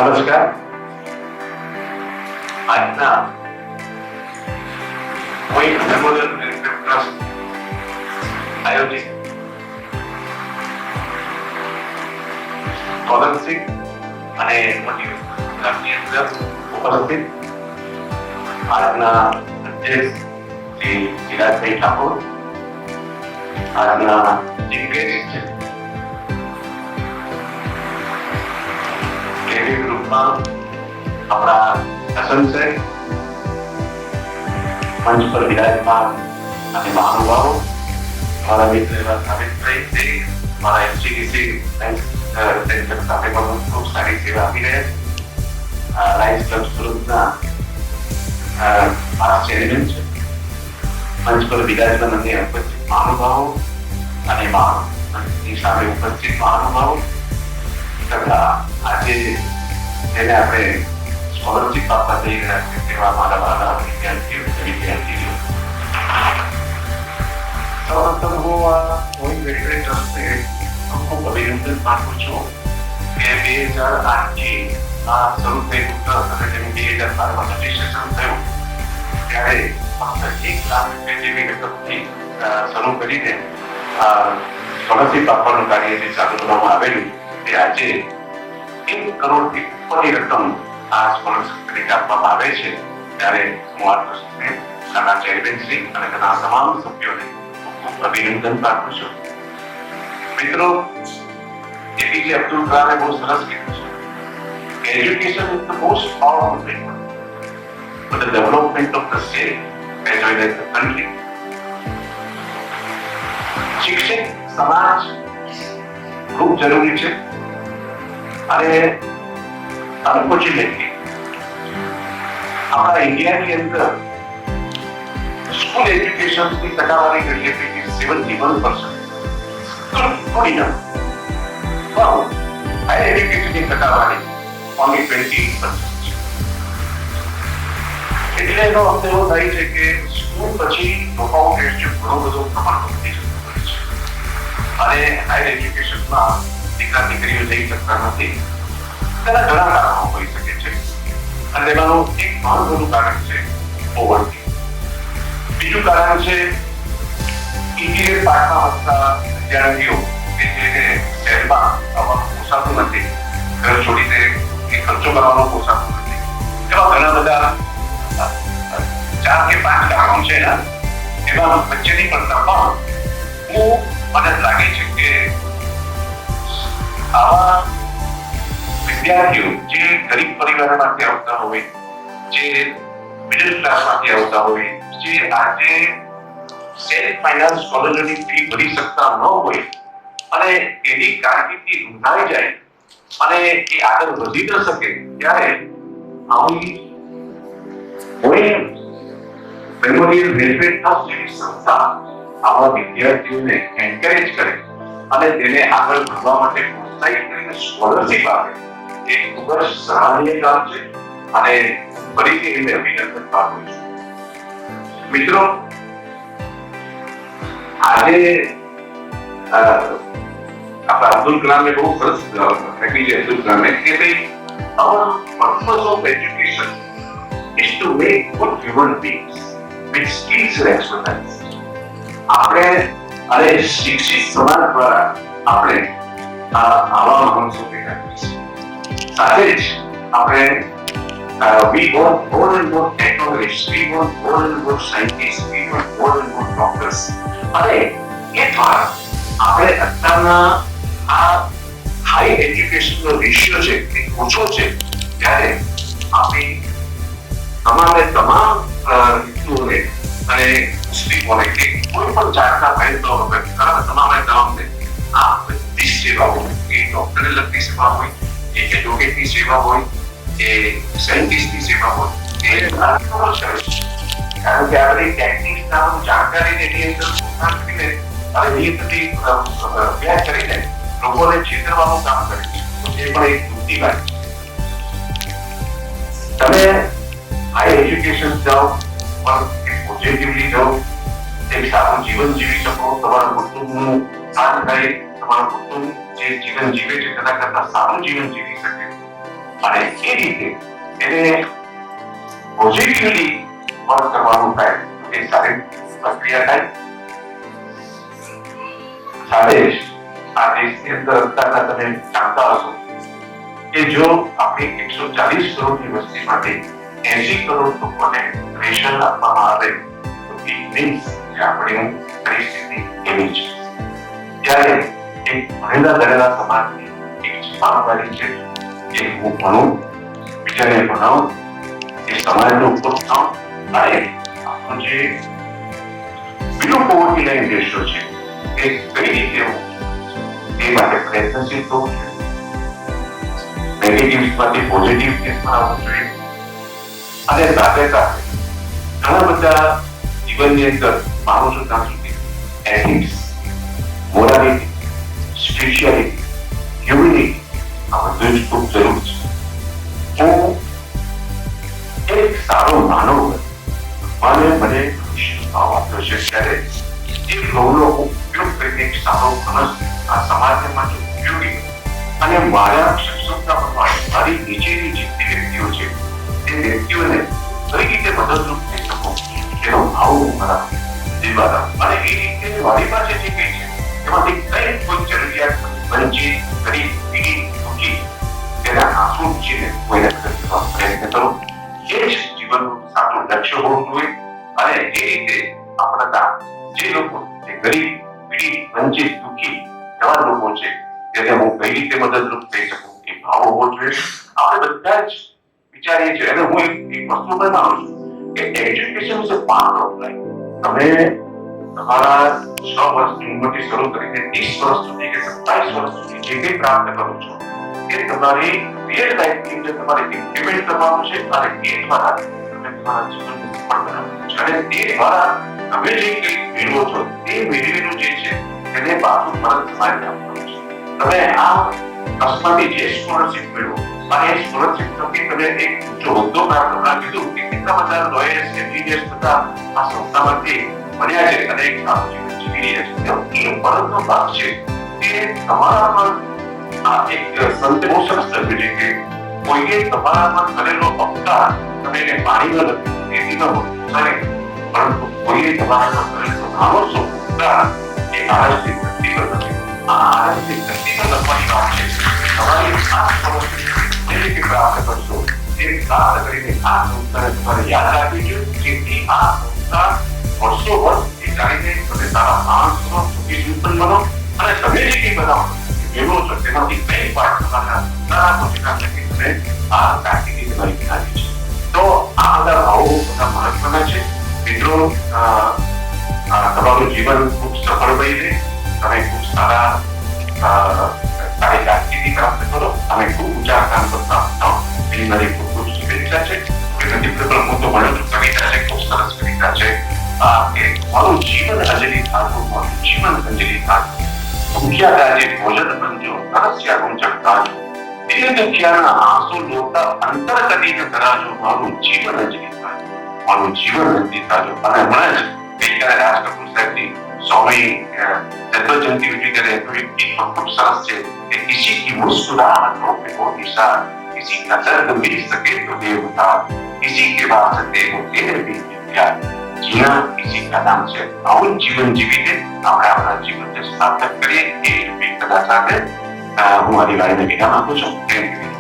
નમસ્કાર. આજના કોઈ મેમોરિયલ ટ્રસ્ટ આયોજિત સ્કોલરશીપ અને મોટિવેશનની અંદર ઉપસ્થિત આજના અધ્યક્ષ શ્રી ચિરાગભાઈ ઠાકોર, આજના ચીફ ગેસ્ટ કેવી ગ્રુપમાં આપણા અસંશય મંચ પર વિરાજમાન અને મહાનુભાવો, મારા મિત્ર એવા સાવિત્રીજી, મારા એમસીડીસી સેન્ટર સાથે પણ ખૂબ સારી સેવા આપી રહ્યા લાયન્સ ક્લબ સુરતના આ ચેરમેન છે. મંચ પર વિરાજમાન અને ઉપસ્થિત મહાનુભાવો અને મંચની સામે ઉપસ્થિત મહાનુભાવો તથા આજે જેને આપણે સ્કોલરશીપ આપવા જઈ રહ્યા છે તેવા મારા વાલા વિદ્યાર્થીઓ. સૌપ્રથમ હું આ ગોઈંગ વેટરનરી ટ્રસ્ટને ખૂબ અભિનંદન પાઠવું છું કે 2008થી આ શરૂ થયેલું ટ્રસ્ટ અને જેનું 2012માં રજીસ્ટ્રેશન થયું ત્યારે ફક્ત 1 લાખ રૂપિયા જેવી રકમથી શરૂ કરીને સ્કોલરશીપ આપવાનું કાર્ય જે ચાલુ કરવામાં આવેલું તે આજે 1 કરોડથી ઉપરની રકમ આ સ્કોલરશીપ તરીકે આપવામાં આવે છે. ત્યારે હું આ ટ્રસ્ટને તેના ચેરમેન શ્રી અને તેના તમામ સભ્યોને ખૂબ અભિનંદન પાઠવું છું. મિત્રો, એપીજે અબ્દુલ કલામે બહુ સરસ કીધું છે કે education is the most powerful weapon for the development of the state as well as the country. શિક્ષિત સમાજ ખૂબ જરૂરી છે અને અનફોર્ચ્યુનેટલી આપણા ઇન્ડિયાની અંદર સ્કૂલ એજ્યુકેશનની ટકાવારી કરીએ તો 71%. good enough. Well, higher educationની ટકાવારી only 28%. એટલે એનો અર્થ એવો થાય છે કે સ્કૂલ પછી ડ્રોપઆઉટ રેશિયો ઘણો બધો પ્રમાણમાં વધી જતો હોય છે અને હાયર એજ્યુકેશનમાં દીકરા દીકરીઓ જઈ શકતા નથી. તેના ઘણા કારણો હોઈ શકે છે અને તેમાંનું એક મહત્વનું કારણ છે પોવર્ટી. બીજું કારણ છે ઇન્ટિરિયર પાર્ટમાં વસતા વિદ્યાર્થીઓ કે જેને શહેરમાં આવવાનું પોસાતું નથી, ઘર છોડીને એ ખર્ચો કરવાનો પોસાતું નથી. એવા ઘણા બધા 4 કે 5 કારણો છે. એમાં વચ્ચેની પડતા પણ મને લાગે છે કે આવા વિદ્યાર્થીઓ જે ગરીબ પરિવારમાંથી આવતા હોય, જે મિડલ ક્લાસમાંથી આવતા હોય, જે આજે સેલ્ફ ફાઇનાન્સ કોલેજોની ફી ભરી શકતા ન હોય અને એની કારકિર્દી રૂંધાઈ જાય અને એ આગળ વધી ન શકે ત્યારે આવી કોઈ મેમોરિયલ વેલફેર ટ્રસ્ટ જેવી સંસ્થા આવા વિદ્યાર્થીઓને એન્કરેજ કરે અને તેને આગળ વધવા માટે પ્રોત્સાહિત કરીને સ્કોલરશીપ આપે એ ખૂબ જ સરાહનીય કામ છે અને ફરીથી એને અભિનંદન પાઠવું છું. મિત્રો, આજે આપણા અબ્દુલ કલામે બહુ સરસ એપીજે અબ્દુલ કલામે કે ભાઈ our purpose of education is to make good human beings with skills and expertise. આપણે અને શિક્ષિત સમાજ દ્વારા આપણે આવા માણસો ભેગા કરીશું. સાથે જ આપણે we want more and more technologists, we want more and more scientists, we want more and more doctors. અને એ દ્વારા આપણે અત્યારના આ હાઈ એજ્યુકેશનનો રેશિયો છે એ ઓછો છે ત્યારે આપણી તમામ ઋતુઓને અને મુસ્લિમોને કે કોઈ પણ જાતના ભેદભાવ વગર તમામને આ બધી સેવાઓ, એ ડોક્ટરને લગતી સેવા હોય, એ એડવોકેટની સેવા હોય, એ સાયન્ટિસ્ટની સેવા હોય, એ કારણ કે આપણે ટેકનિક્સ જાણકારીને એની અંદર શોષણ કરીને અને નિયતથી અભ્યાસ કરીને લોકોને છેતરવાનું કામ કરે છે. તો એ પણ એક દુઃખની વાત છે. તમે હાઈ એજ્યુકેશન જાઓ પણ પોઝિટિવલી જાઓ, એક સારું જીવન જીવી શકો, તમારા કુટુંબનું સાથ થાય, તમારું કુટુંબ જે જીવન જીવે છે તેના કરતા સારું જીવન જીવી શકે અને એ રીતે એને પોઝિટિવલી વર્ક કરવાનું થાય એ સારી પ્રક્રિયા થાય. સાથે જ આ દેશની અંદર અત્યારના તમે જાણતા હશો કે જો આપણી 140 કરોડની વસ્તી માટે 80 કરોડ લોકોને રેશન આપવામાં આવે તો ઇટ મીન્સ કે આપણી પરિસ્થિતિ એવી છે. ત્યારે એક ભણેલા ગણેલા સમાજની એક જવાબદારી છે કે હું ભણું, બીજાને ભણાવું, એ સમાજનો ઉપયોગ થાઉં અને આપણું જે બિલો પોવર્ટી લાઈન દેશો છે એ કઈ રીતે હોવું એ માટે પ્રયત્નશીલ થવું જોઈએ. નેગેટિવ્સમાંથી પોઝિટિવ કેસમાં આવવું જોઈએ અને સાથે સાથે ઘણા બધા જીવનની અંદર માનું છું ત્યાં સુધી એથિક્સ, મોરાલિટી, સ્પિરિચ્યુઆલિટી, હ્યુમિનિટી આ બધું જ ખૂબ જરૂર છે. હું એક સારો માનવ મને ભાવ આપ્યો છે ત્યારે એ ભાવનો ઉપયોગ કરીને એક સારો માણસ આ સમાજને માટે ઉપયોગી અને મારા સક્ષમતા પ્રમાણે મારી નીચેની જેટલી વ્યક્તિઓ છે તે વ્યક્તિઓને કઈ રીતે મદદરૂપ થઈ શકું એનો ભાવ હું મારા જીવવા અને એ રીતે મારી પાસે જે કઈ છે એમાંથી કઈ કોઈ જરૂરિયાત વંચિત, ગરીબ, પીડિત, દુઃખી તેના આંસુ ઊંચીને કોઈને મદદ કરવા પ્રયત્ન કરું. એ જ જીવનનું સાચું લક્ષ્ય હોવું જોઈએ અને એ રીતે આપણા જે લોકો જે ગરીબ, પીડિત, વંચિત, દુઃખી એવા લોકો છે તેને હું કઈ રીતે મદદરૂપ થઈ શકું એ ભાવ હોવો જોઈએ. આપણે બધા જ વિચારીએ છીએ અને હું એક વસ્તુ પણ માનું છું કે education is a part of life. તમે તમારા 6 વર્ષની ઉંમરથી શરૂ કરીને 30 વર્ષ સુધી કે 27 વર્ષ સુધી જે કંઈ પ્રાપ્ત કરો છો એ તમારી રિયલ લાઈફની અંદર તમારે ઇમ્પ્લિમેન્ટ કરવાનું છે અને એ દ્વારા તમે તમારા જીવનને સફળ બનાવવાનું છે અને તે દ્વારા તમે જે કંઈ મેળવો છો તે મેળવેલું જે છે તેને પાછું પરત સમાજને આપવાનું છે. તમે આ કસ્ટમાંથી જે સ્કોલરશીપ મેળવો અને એ સ્કોલરશીપ થકી તમે એક ઊંચો હોદ્દો પ્રાપ્ત કરવા કીધું કે કેટલા બધા લોયર્સ, એન્જિનિયર્સ બધા આ સંસ્થામાંથી બન્યા છે અને એક સારું જીવન જીવી રહ્યા છે. એ પરતનો ભાગ છે તે તમારા પર આ એક સંતે બહુ સરસ લખ્યું છે કે કોઈએ તમારામાં કરેલો અપકાર તમે એને પાણી ન લખ્યું તેથી ન હોય પરંતુ કોઈએ તમારામાં કરેલો નાનો સો ઉપકાર એ આળસથી ધરતી પર નથી. આ આળસથી ધરતી પર લખવાની વાત છે. તમારી આ સ્કોલરશીપ જે રીતે પ્રાપ્ત કરશો તે પ્રાપ્ત કરીને આ સંસ્થાને તમારે યાદ રાખવી જોઈએ જેથી આ સંસ્થા વર્ષો વર્ષ એ જાણીને તમે સારા માણસ બનો, સુખી જીવન બનો અને તમે જે કંઈ બનાવો મેળવો છો તેમાંથી કઈ પાર્ટ તમારા સારા પોતાના થકી તમે આ કારકિર્દી તમારી બનાવી છે. તો આ બધા ભાવો બધા મહત્વના છે. મિત્રો, તમારું જીવન ખૂબ સફળ બની રહે, તમે ખૂબ સારી કારકિર્દી પ્રાપ્ત કરો, તમે ખૂબ ઊંચા સ્થાન પર પ્રાપ્ત થાઓ એની મારી ખૂબ ખૂબ શુભેચ્છા છે. હું તો ભણ્યો છું, કવિતા છે, ખૂબ સરસ કવિતા છે કે મારું જીવન અંજલિ થાતું, મારું જીવન અંજલિ થાતું, ભૂખ્યા દાજે ભોજન બનજો, તરસ્યા ગુંજન તાજો, દિલ દુખ્યાના આંસુ લોટા અંતર કરીને તરાજો, મારું જીવન અંજલિ થાજો, મારું જીવન અંજલિ થાજો. અને હમણાં જ ગઈકાલે રાજ કપૂર સાહેબની 100મી જન્મજયંતિ ઉજવી ત્યારે એક ગીત ખૂબ સરસ છે કે કિસી કી મુસ્કુરાહટોं पे हो निशान, किसी का दर्द मिल सके तो देवता, किसी के वास्ते हो तेरे भी प्यार, जीना किसी का नाम છે. આવું જીવન જીવીને આપણે આપણા જીવનને સાર્થક કરીએ એ અપેક્ષા સાથે હું મારી વાણીને વિરામ આપું છું. Thank you.